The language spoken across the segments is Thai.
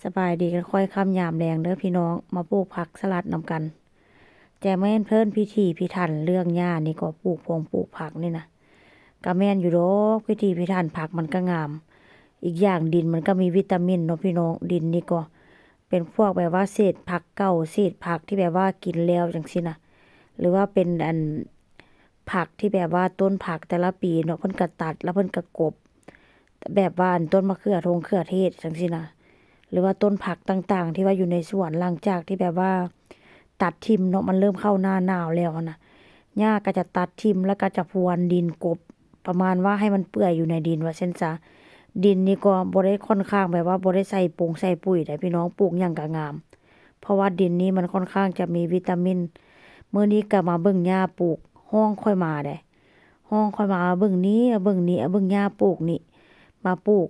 สบายดีกันค่อยค่ำยามแดงเด้อพี่น้องมาปลูกผักสลัดนำกันแจแม่นเพิ่นพิธีพิถันเรื่องหญ้านี่ก็ปลูกพงปลูกผักนี่นะก็แม่นอยู่ดอกพิธีพิถันผักมันก็งาม อีกอย่างดินมันก็มีวิตามินเนาะพี่น้องดินนี่ก็เป็นพวกแบบว่าเศษผักเก่าเศษผักที่แบบว่ากินแล้วจังซี่นะหรือว่าเป็นผักที่แบบว่าต้นผักแต่ละปีเนาะเพิ่นก็ตัดแล้วเพิ่นก็กบแบบว่าต้นมะเขือทงเขือเทศจังซี่นะ หรือว่าต้นผักต่างๆที่ว่าอยู่ในสวนหลังจากที่แบบว่าตัดทิ่มเนาะมันเริ่มเข้าหน้าหนาวแล้วนะหญ้าก็จะตัดทิ่มแล้วก็จะพรวนดินกลบประมาณว่าให้มันเปื่อยอยู่ในดินว่าเช่นซะดินนี่ก็บ่ได้ค่อนข้างแบบว่าบ่ได้ใส่ปงใส่ปุ๋ยได้พี่น้องปลูกหยังก็งามเพราะว่าดินนี้มันค่อนข้างจะมีวิตามินมื้อนี้ก็มาเบิ่งหญ้าปลูกห้องค่อยมาได้ห้องค่อยมาเบิ่งนี้เบิ่งนี้เบิ่งหญ้าปลูกนี่มาปลูก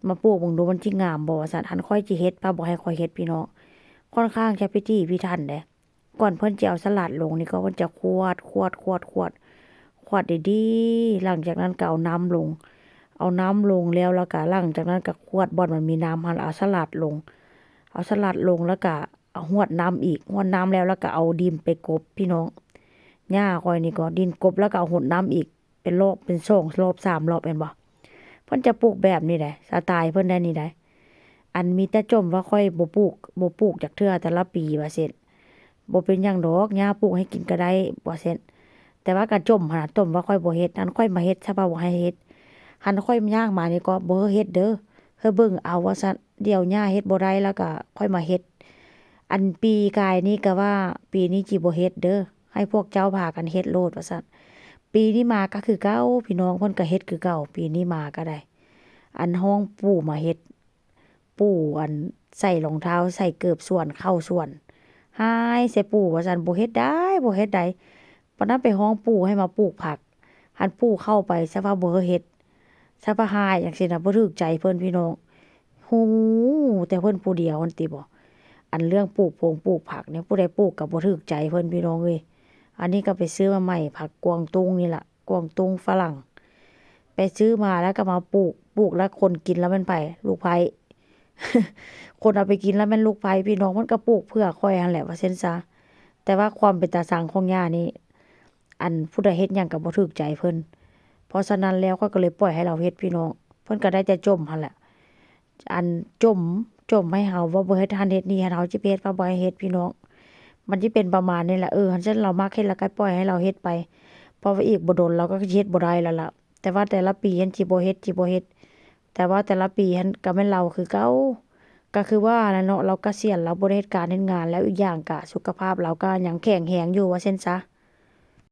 มาปลูกเบิ่งดูมันสิงามบ่ว่าซั่นหันข้อยสิเฮ็ดป้าบ่ให้ข้อยเฮ็ดพี่น้องค่อนข้างจะพิถีพิถันเด้ก่อนเพิ่นจะเอาสลัดลงนี่ก็เพิ่นจะขวดดีๆหลังจากนั้นก็เอาน้ำลงเอาน้ำลงแล้วก็หลังจากนั้นก็ขวดบ่อนมันมีน้ำหันเอาสลัดลงเอาสลัดลงแล้วก็เอาฮวดน้ำอีกฮวดน้ำแล้วก็เอาดินไปกลบพี่น้องหญ้าข้อยนี่ก็ดินกลบแล้วก็เอาฮดน้ำอีกเป็นรอบเป็น2รอบ3รอบแม่นบ่ เพิ่นจะปลูกแบบนี้ได้สไตล์เพิ่นได้นี่ได้อันมีแต่จมว่าค่อยบ่ปลูกจักเทื่อแต่ละปีว่าเซ็นบ่เป็นหยังดอกหญ้าปลูกให้กินก็ได้ว่าเซ็นแต่ว่าก็จมหั้นน่ะจมว่าค่อยบ่เฮ็ดอันค่อยมาเฮ็ดซะว่าบ่ให้เฮ็ดหันค่อยย่างมานี่ก็บ่เฮ็ดเด้อเฮ้อเบิ่งเอาว่าซั่นเดี๋ยวหญ้าเฮ็ดบ่ได้แล้วก็ค่อยมาเฮ็ดอันปีกายนี้ก็ว่าปีนี้จิบ่เฮ็ดเด้อให้พวกเจ้าพากันเฮ็ดโลดว่าซั่น ปีนี้มาก็คือเก่าพี่น้องเพิ่นก็เฮ็ดคือเก่าปีนี้มาก็ได้อันห้องปู่มาเฮ็ดปู่อันใส่รองเท้าใส่เกิบส่วนเข้าส่วนหายใส่ปู่ว่าซั่นบ่เฮ็ดได้บ่เฮ็ดได้ปานนั้นไปฮ้องปู่ให้มาปลูกผักหันปู่เข้าไปซะว่าบ่เฮ็ดซะว่าหายจังซี่น่ะบ่ถูกใจเพิ่นพี่น้องฮู้แต่เพิ่นผู้เดียวหั้นติบ่อันเรื่องปลูกผักเนี่ยผู้ใดปลูกก็บ่ถูกใจเพิ่นพี่น้องเอ้ย อันนี้ก็ไปซื้อมาใหม่ผักกวางตุ้งนี่แหละกวางตุ้งฝรั่งไปซื้อมาแล้วก็มาปลูกแล้วคนกินแล้วมันไปลูกไผ่คนเอาไปกินแล้วมันลูกไผ่พี่น้องมันก็ปลูกเพื่อค่อยหั่นแหละว่าเซ็นซะแต่ว่าความเป็นตาสังของย่านี่อันผู้ใดเฮ็ดหยังก็บ่ถูกใจเพิ่นเพราะฉะนั้นแล้วข้อยก็เลยปล่อยให้เราเฮ็ดพี่น้องเพิ่นก็ได้แต่จมหั่นแหละอันจมให้เฮาว่าบ่เฮ็ดหั้นเฮ็ดนี่ให้เฮาสิไปเฮ็ดว่าบ่ให้เฮ็ดพี่น้อง มันสิเป็นประมาณนี้แหละหั้นซั้นเรามักเฮ็ดแล้วก็ปล่อยให้เราเฮ็ดไปเพราะว่าอีกบ่โดนเราก็เฮ็ดบ่ได้แล้วล่ะแต่ว่าแต่ละปีหั้นสิบ่เฮ็ดแต่ว่าแต่ละปีหั้นก็แม่นเราคือเก่าก็คือว่านั่นเนาะเราเกษียณเราบ่ได้เฮ็ดการเฮ็ดงานแล้วอีกอย่างก็สุขภาพเราก็ยังแข็งแรงอยู่ว่าเซ็นซะ